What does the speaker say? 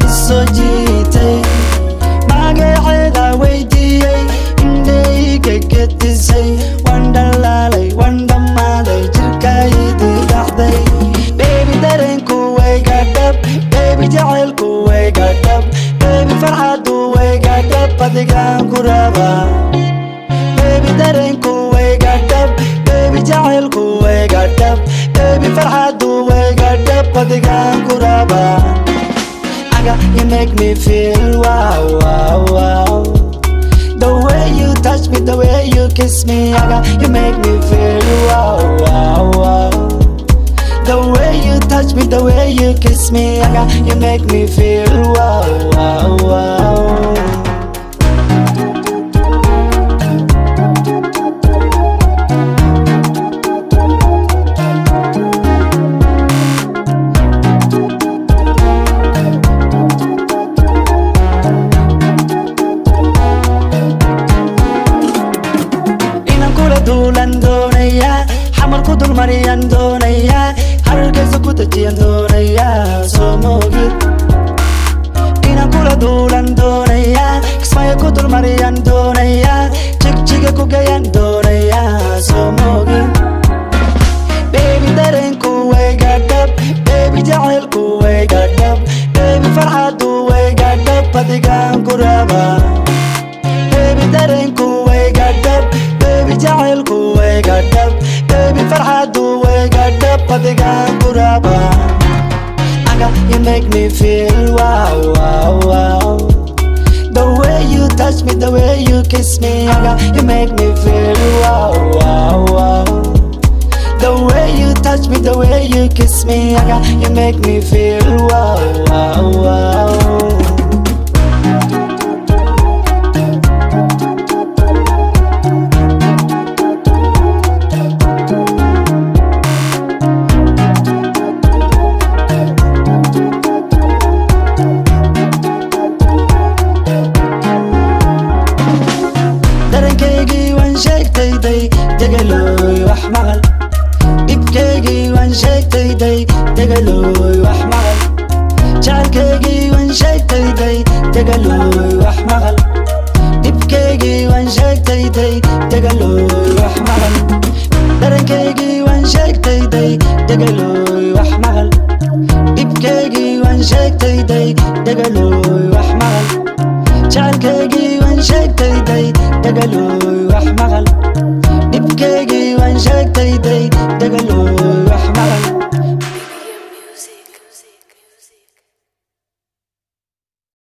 isojitay magaceeda weydiyay indhayga gedisay waan dhalaalay waan dhammaaday jirkaydi dhaxday baby dareenku wayga dhab baby jacaylku wayga dhab baby farxadu wayga dhab adigaan ku rabaa baby dareenku wayga dhab baby jacaylku wayga dhab baby farxadu wayga dhab adigaan ku rabaa you make me feel wow, wow, wow. The way you touch me, the way you kiss me, you make me feel wow, wow, wow. The way you touch me, the way you kiss me, you make me feel wow, wow, wow. duulan doonaya xamar ku dul mariyan doonaya hargeysa ku dajiyan doonaya soo moogid inaan kula duulan doonaya kismaayo ku dul mariyan doonaya jigjiga ku gayan doonaya soo moogid baby dareenku wayga dhab baby jacaylku wayga dhab baby farxadu wayga dhab adigaan ku rabaa baby dareenku wayga dhab baby jacaylku wayga dhab baby farxadu wayga dhab adigaan ku rabaa you make me feel wow, wow, wow. The way you touch me, the way you kiss me, you make me feel wow, wow, wow. The way you touch me, the way you kiss me, you make me feel wow, wow, wow. degaloy wax maqal dhibkeygii waan sheegtayday degaloy wax maqal jacaylkeygii waan sheegtayday degaloy wax maqal dhibkeygii waan sheegtayday degaloy wax maqal dareenkeygii waan sheegtayday degaloy wax maqal dhibkeygii waan sheegtayday degaloy wax maqal jacaylkeygii waan sheegtayday degaloy wax maqal dhibkeygii waan sheegtayday degaloy